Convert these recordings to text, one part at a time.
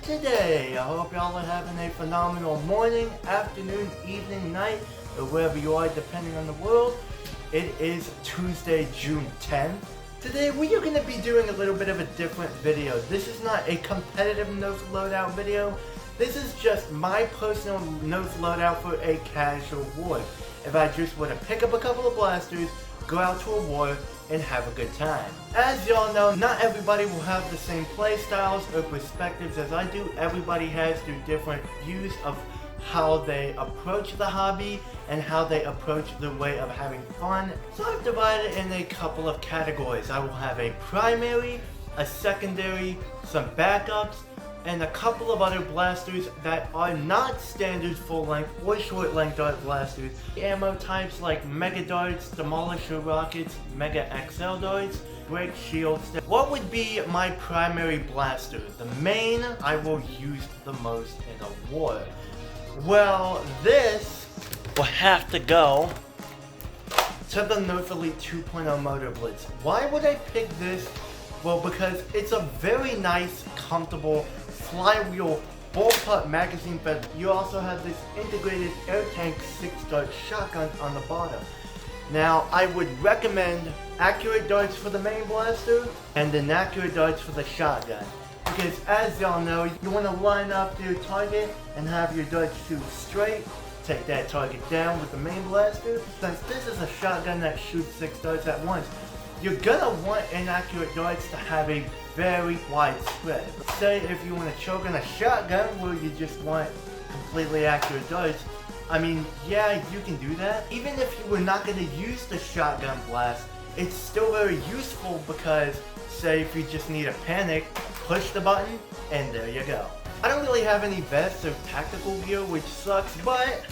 today. I hope y'all are having a phenomenal morning, afternoon, evening, night, or wherever you are depending on the world. It is Tuesday, June 10th. Today we are going to be doing a little bit of a different video. This is not a competitive Nerf loadout video. This is just my personal Nerf loadout for a casual war. If I just want to pick up a couple of blasters, go out to a war, and have a good time. As y'all know, not everybody will have the same play styles or perspectives as I do. Everybody has their different views of how they approach the hobby and how they approach the way of having fun. So I've divided in a couple of categories. I will have a primary, a secondary, some backups, and a couple of other blasters that are not standard full length or short length dart blasters. Ammo types like Mega Darts, Demolisher Rockets, Mega XL Darts, Break Shields. What would be my primary blaster? The main I will use the most in a war. Well, this will have to go to the Nerf Elite 2.0 Motor Blitz. Why would I pick this? Well, because it's a very nice, comfortable flywheel bullpup magazine, but you also have this integrated air tank 6-dart shotgun on the bottom. Now, I would recommend accurate darts for the main blaster and inaccurate darts for the shotgun. Because as y'all know, you want to line up your target and have your darts shoot straight. Take that target down with the main blaster. Since this is a shotgun that shoots 6 darts at once, you're gonna want inaccurate darts to have a very wide spread. Say if you want to choke on a shotgun where you just want completely accurate darts, I mean, yeah, you can do that. Even if you were not going to use the shotgun blast, it's still very useful because, say if you just need a panic, push the button and there you go. I don't really have any vests or tactical gear, which sucks, but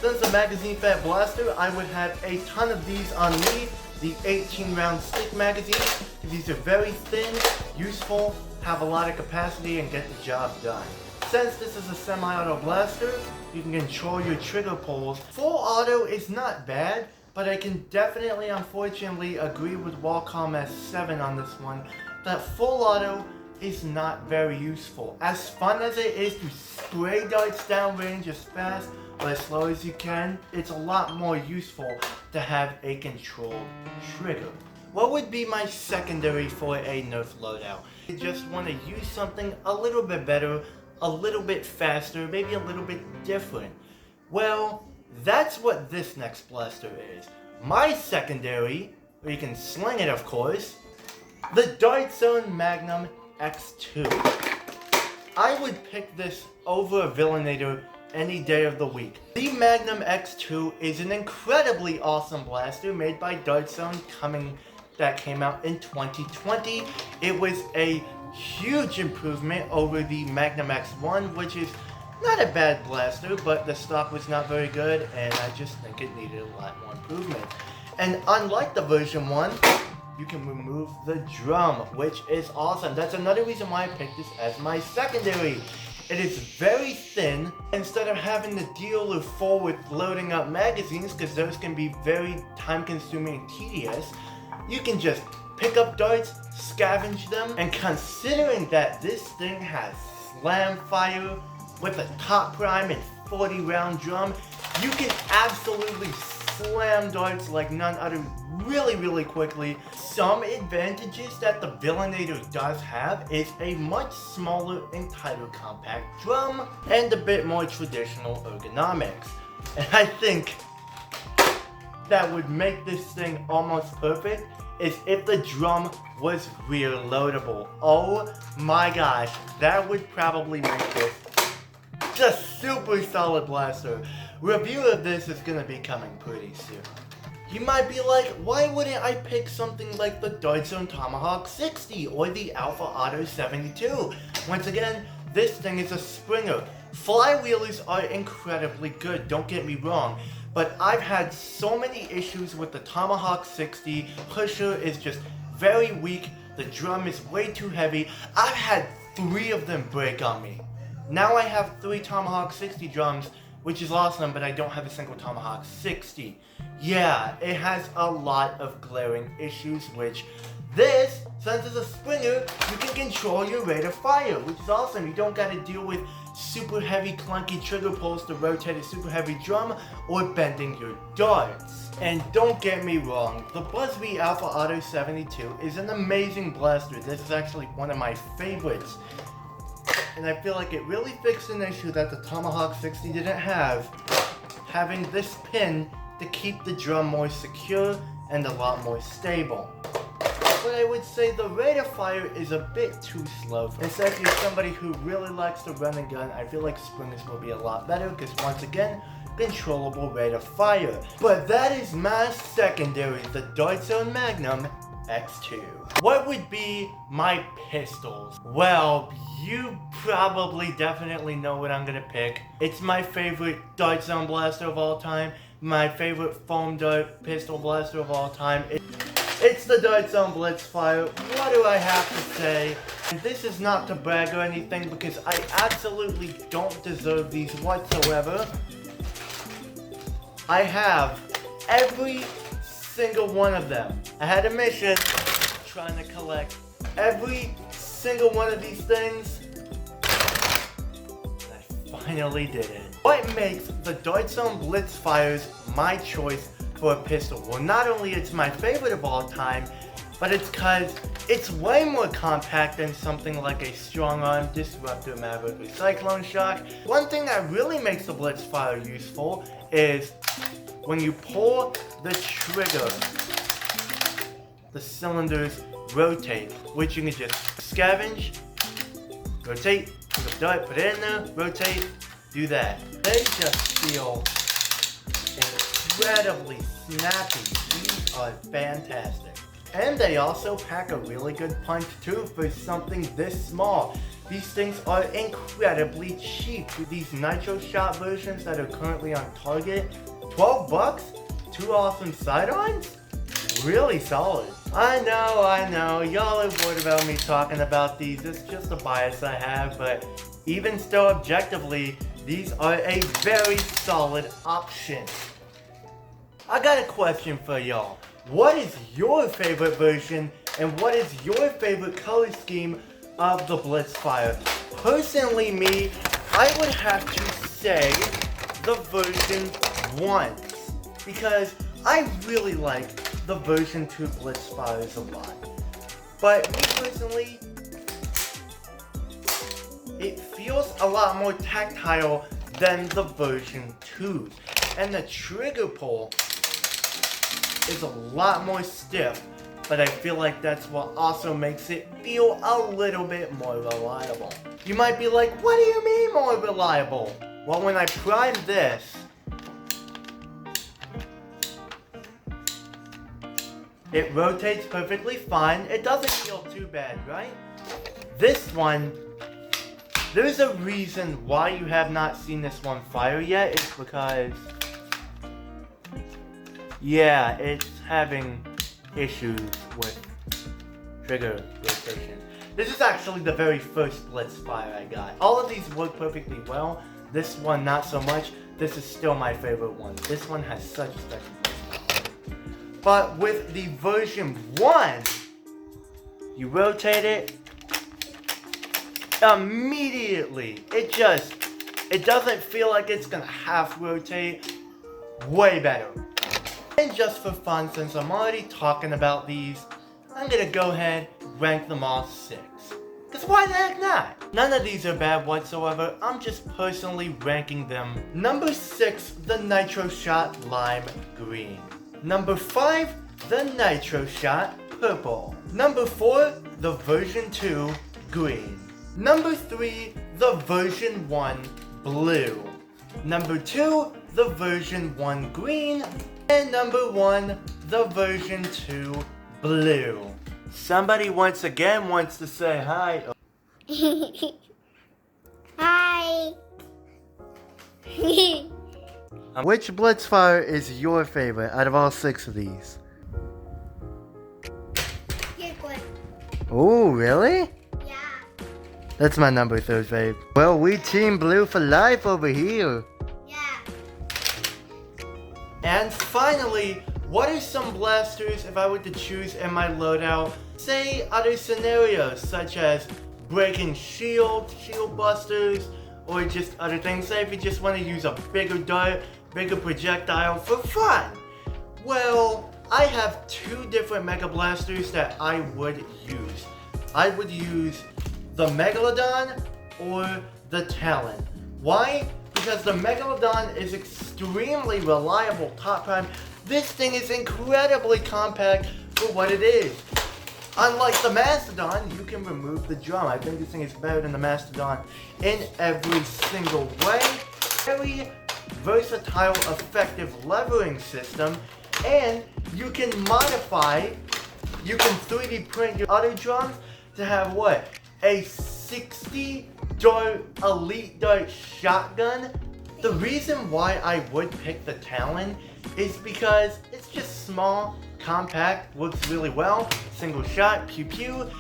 since a magazine fat blaster, I would have a ton of these on me. The 18 round stick magazines. These are very thin, useful, have a lot of capacity, and get the job done. Since this is a semi-auto blaster, you can control your trigger pulls. Full auto is not bad, but I can definitely, unfortunately, agree with Wacom S7 on this one, that full auto is not very useful. As fun as it is to spray darts downrange as fast or as slow as you can, it's a lot more useful to have a controlled trigger. What would be my secondary for a Nerf loadout? You just want to use something a little bit better, a little bit faster, maybe a little bit different. Well, that's what this next blaster is. My secondary, where you can sling it of course, the Dart Zone Magnum X2. I would pick this over a Villainator any day of the week. The Magnum X2 is an incredibly awesome blaster made by Dart Zone that came out in 2020. It was a huge improvement over the Magnum X1, which is not a bad blaster, but the stock was not very good and I just think it needed a lot more improvement. And unlike the version 1, you can remove the drum, which is awesome. That's another reason why I picked this as my secondary. It is very thin. Instead of having to deal or fool with loading up magazines, because those can be very time consuming and tedious, you can just pick up darts, scavenge them, and considering that this thing has slam fire with a top prime and 40 round drum, you can absolutely slam darts like none other really quickly. Some advantages that the Villainator does have is a much smaller and tighter compact drum and a bit more traditional ergonomics. And I think that would make this thing almost perfect is if the drum was rear loadable. Oh my gosh, that would probably make this just super solid blaster. Review of this is gonna be coming pretty soon. You might be like, why wouldn't I pick something like the Dart Zone Tomahawk 60 or the Alpha Auto 72? Once again, this thing is a Springer. Flywheelers are incredibly good, don't get me wrong, but I've had so many issues with the Tomahawk 60. Pusher is just very weak, the drum is way too heavy. I've had 3 of them break on me. Now I have 3 Tomahawk 60 drums, which is awesome, but I don't have a single Tomahawk 60. Yeah, it has a lot of glaring issues, which this Since it's a springer, you can control your rate of fire, which is awesome. You don't gotta deal with super heavy clunky trigger pulls to rotate a super heavy drum or bending your darts. And don't get me wrong, the Buzzbee Alpha Auto 72 is an amazing blaster. This is actually one of my favorites. And I feel like it really fixed an issue that the Tomahawk 60 didn't have, having this pin to keep the drum more secure and a lot more stable. But I would say the rate of fire is a bit too slow. Especially if somebody who really likes to run and gun, I feel like springers will be a lot better because once again, controllable rate of fire. But that is my secondary, the Dart Zone Magnum X2. What would be my pistols? Well, you probably definitely know what I'm gonna pick. It's my favorite Dart Zone blaster of all time, my favorite foam dart pistol blaster of all time. It's the Dart Zone Blitzfire. What do I have to say? And this is not to brag or anything because I absolutely don't deserve these whatsoever. I have every single one of them. I had a mission trying to collect every single one of these things. And I finally did it. What makes the Dart Zone Blitzfires my choice for a pistol? Well, not only it's my favorite of all time, but it's because it's way more compact than something like a Strong Arm, Disruptor, Maverick, or Cyclone Shock. One thing that really makes the Blitzfire useful is when you pull the trigger, the cylinders rotate, which you can just scavenge, rotate, pick up dart, put it in there, rotate, do that. They just feel incredibly snappy. These are fantastic. And they also pack a really good punch too for something this small. These things are incredibly cheap. With these Nitro Shot versions that are currently on Target, 12 bucks? 2 awesome sidearms? Really solid. I know, y'all are worried about me talking about these. It's just a bias I have, but even still objectively, these are a very solid option. I got a question for y'all. What is your favorite version and what is your favorite color scheme of the Blitzfire? Personally, me, I would have to say the version 1 because I really like the version 2 Blitzfires a lot. But me personally, it feels a lot more tactile than the version 2. And the trigger pull is a lot more stiff, but I feel like that's what also makes it feel a little bit more reliable. You might be like, what do you mean more reliable? Well, when I prime this, it rotates perfectly fine. It doesn't feel too bad, right? This one, there's a reason why you have not seen this one fire yet. It's because, yeah, it's having issues with trigger rotation. This is actually the very first Blitzfire I got. All of these work perfectly well. This one not so much. This is still my favorite one. This one has such a special Blitzfire. But with the version 1, you rotate it, immediately, it doesn't feel like it's gonna half rotate. Way better. And just for fun, since I'm already talking about these, I'm gonna go ahead and rank them all 6. Cause why the heck not? None of these are bad whatsoever, I'm just personally ranking them. Number 6, the Nitro Shot Lime Green. Number 5, the Nitro Shot Purple. Number 4, the version 2 Green. Number 3, the version 1 Blue. Number 2, the version 1 Green. And number 1, the version 2 Blue. Somebody once again wants to say hi. Hi. Which Blitzfire is your favorite out of all 6 of these? Here's one. Oh, really? Yeah. That's my number 3 fave. Well, we team blue for life over here. Yeah. And finally, what are some blasters, if I were to choose in my loadout, say other scenarios such as breaking shield busters, or just other things. Say if you just want to use a bigger dart, bigger projectile for fun. Well, I have two different Mega Blasters that I would use. I would use the Megalodon or the Talon. Why? Because the Megalodon is extremely reliable top prime. This thing is incredibly compact for what it is. Unlike the Mastodon, you can remove the drum. I think this thing is better than the Mastodon in every single way. Very versatile, effective levering system, and you can modify, you can 3D print your other drums to have what? A 60 dart elite dart shotgun. The reason why I would pick the Talon is because it's just small, compact, works really well, single shot, pew pew,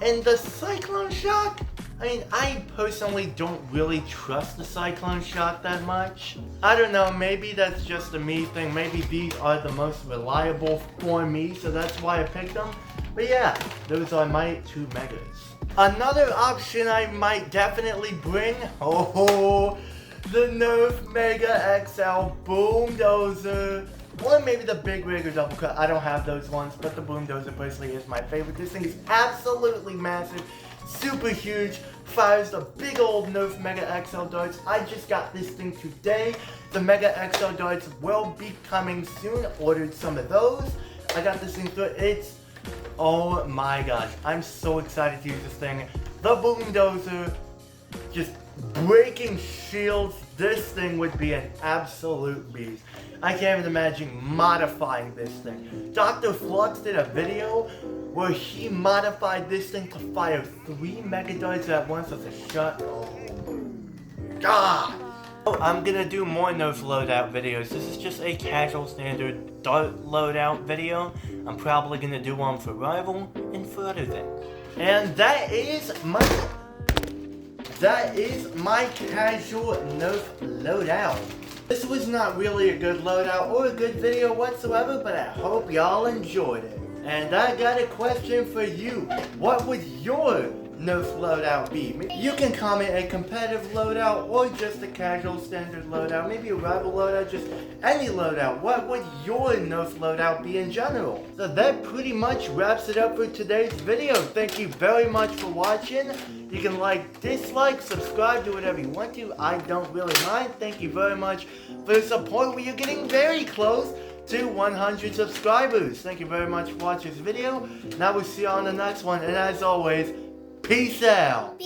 and the Cyclone Shock, I mean, I personally don't really trust the Cyclone Shock that much. I don't know, maybe that's just a me thing, maybe these are the most reliable for me, so that's why I picked them. But yeah, those are my two Megas. Another option I might definitely bring, the Nerf Mega XL Boomdozer. Or maybe the Big Rig or Double Cut. I don't have those ones, but the Boomdozer personally is my favorite. This thing is absolutely massive, super huge, fires the big old Nerf Mega XL darts. I just got this thing today. The Mega XL darts will be coming soon. Ordered some of those. I got this thing through. It's, oh my gosh, I'm so excited to use this thing. The Boomdozer, just breaking shields. This thing would be an absolute beast. I can't even imagine modifying this thing. Dr. Flux did a video where he modified this thing to fire 3 Mega darts at once as a shot. Oh God! Oh, I'm gonna do more Nerf loadout videos. This is just a casual standard dart loadout video. I'm probably gonna do one for Rival and for other things. And that is my casual Nerf loadout. This was not really a good loadout or a good video whatsoever, but I hope y'all enjoyed it. And I got a question for you. What would your Nerf loadout be? You can comment a competitive loadout or just a casual standard loadout. Maybe a rival loadout, just any loadout. What would your Nerf loadout be in general? So that pretty much wraps it up for today's video. Thank you very much for watching. You can like, dislike, subscribe, do whatever you want to. I don't really mind. Thank you very much for the support. We are getting very close to 100 subscribers. Thank you very much for watching this video. Now we'll see you on the next one. And as always, peace out.